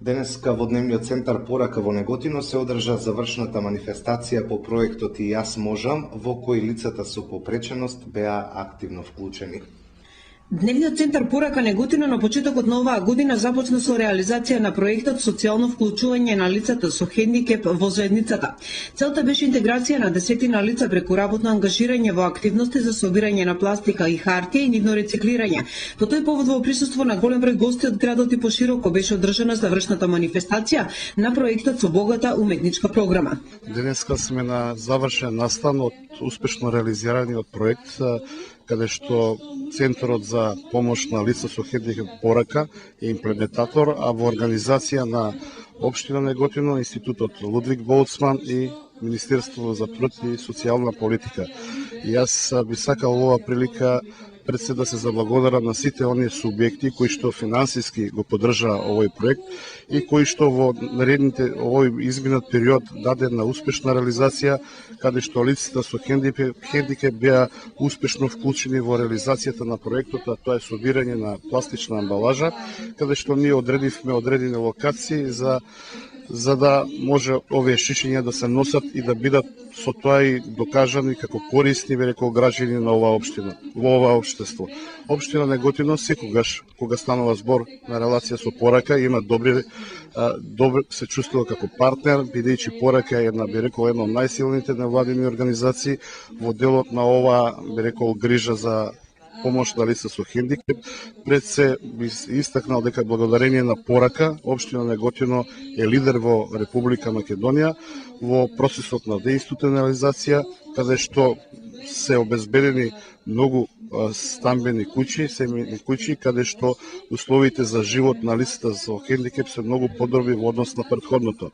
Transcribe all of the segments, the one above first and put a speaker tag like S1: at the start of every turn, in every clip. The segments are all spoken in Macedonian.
S1: Денеска во Дневниот центар Порака во Неготино се одржа завршната манифестација по проектот И јас можам, во кој лицата со попреченост беа активно вклучени.
S2: Дневниот центар Порака Неготино на почетокот на оваа година започна со реализација на проектот Социјално вклучување на лицата со хендикеп во заедницата. Целта беше интеграција на десетина лица преку работно ангажирање во активности за собирање на пластика и хартија и нивно рециклирање. По тој повод во присуство на голем број гости од градот и пошироко беше одржана завршната манифестација на проектот со богата уметничка програма.
S3: Денеска сме на завршен настан од успешно реализираниот проект, каде што Центарот за помош на лица со хендикеп Порака е имплементатор, а во организација на Општина Неготино, Институтот Лудвиг Болцман и Министерството за труд и социјална политика. И јас би сакал оваа прилика пред се да се заблагодарам на сите оние субјекти кои што финансиски го поддржаа овој проект и кои што во наредните овој изминат период даде на успешна реализација, каде што лицата со хендикеп беа успешно вклучени во реализацијата на проектот, а тоа е собирање на пластична амбалажа, каде што ние одредивме одредени локации за да може овие шишиња да се носат и да бидат со тоа и докажани како корисни како граѓани на оваа општина, во оваа општество. Општина Неготино секогаш кога станува збор на релација со Порака има добро се чувствува како партнер, бидејќи Порака е една од најсилните невладини организации во делот на оваа грижа за помош на лица со хендикеп. Пред се би истакнал дека благодарение на Порака, Општина Неготино е лидер во Република Македонија во процесот на деинституционализација, каде што се обезбедени многу стамбени куќи, семејни куќи, каде што условите за живот на лицата со хендикеп се многу подобри во однос на претходното.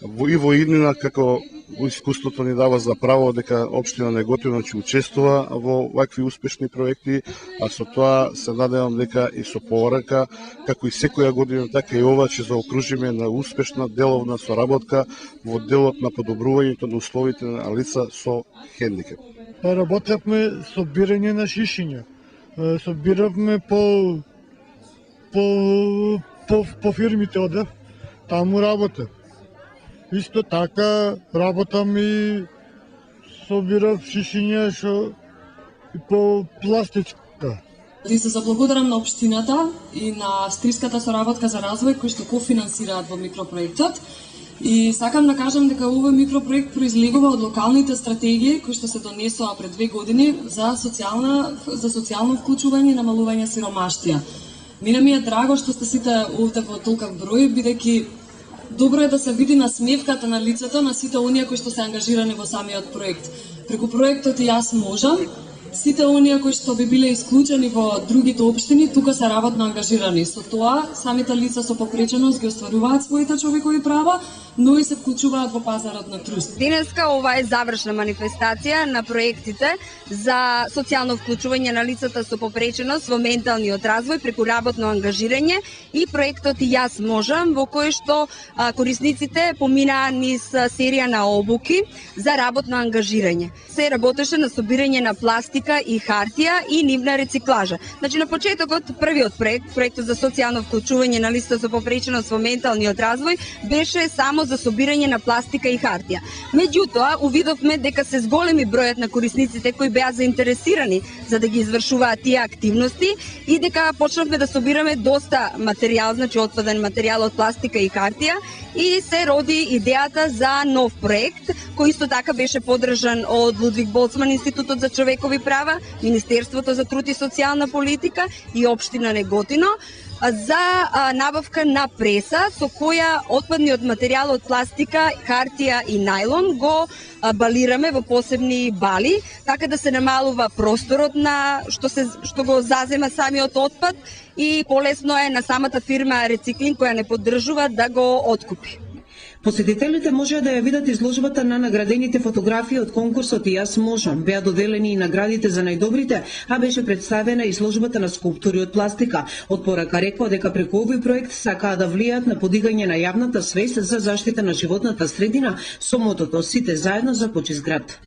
S3: И во иднина, како искуството ни дава за право дека Општина Неготино ќе учествува во вакви успешни проекти, а со тоа се надевам дека и со Порака, како и секоја година, така и ова ќе заокружиме на успешна деловна соработка во делот на подобрувањето на условите на лица со хендикеп.
S4: Работевме собирање на шишиња. Собиравме по фирмите одев, таму работев. Исто така работам и собирав шишиња и по пластичка.
S5: И се заблагодарам на општината и на Австриската соработка за развој кои што кофинансираат во микропроектот. И сакам да кажам дека овој микропроект произлегува од локалните стратегии кои што се донесоа пред 2 години за социјално вклучување и намалување сиромаштија. Мене ми е драго што сте сите овде во толков број, бидејќи добро е да се види насмевката на лицето на сите оние кои што се ангажирани во самиот проект. Преку проектот И јас можам, сите оние кои што би биле исклучени во другите општини, тука се работно ангажирани. Со тоа, самите лица со попреченост ги остваруваат своите човекови права, но и се вклучуваат во пазарот на труд.
S6: Денеска ова е завршна манифестација на проектите за социјално вклучување на лицата со попреченост во менталниот развој преку работно ангажирање и проектот И јас можам, во кој што корисниците поминаа низ серија на обуки за работно ангажирање. Се работеше на собирање на пластика и хартија и нивна рециклажа. Значи на почетокот првиот проектот за социјално вклучување на лицата со попреченост во менталниот развој беше само за собирање на пластика и хартија. Меѓутоа, увидовме дека се зголеми бројот на корисниците кои беа заинтересирани за да ги извршуваат тие активности и дека почнавме да собираме доста материјал, значи отпаден материјал од пластика и хартија и се роди идејата за нов проект кој исто така беше поддржан од Лудвиг Болцман Институтот за човекови права, Министерството за труд и социјална политика и Општина Неготино за набавка на преса со која отпадниот материјал од пластика, хартија и најлон го балираме во посебни бали, така да се намалува просторот на што го зазема самиот отпад и полесно е на самата фирма Рециклинг која не поддржува да го откупи.
S2: Посетителите можеа да ја видат изложбата на наградените фотографии од конкурсот И јас можам. Беа доделени и наградите за најдобрите, а беше представена изложбата на скулптури од пластика. Од Порака рекоа дека преку овој проект сакаа да влијаат на подигање на јавната свест за заштита на животната средина со мотото "Сите заедно за почист град".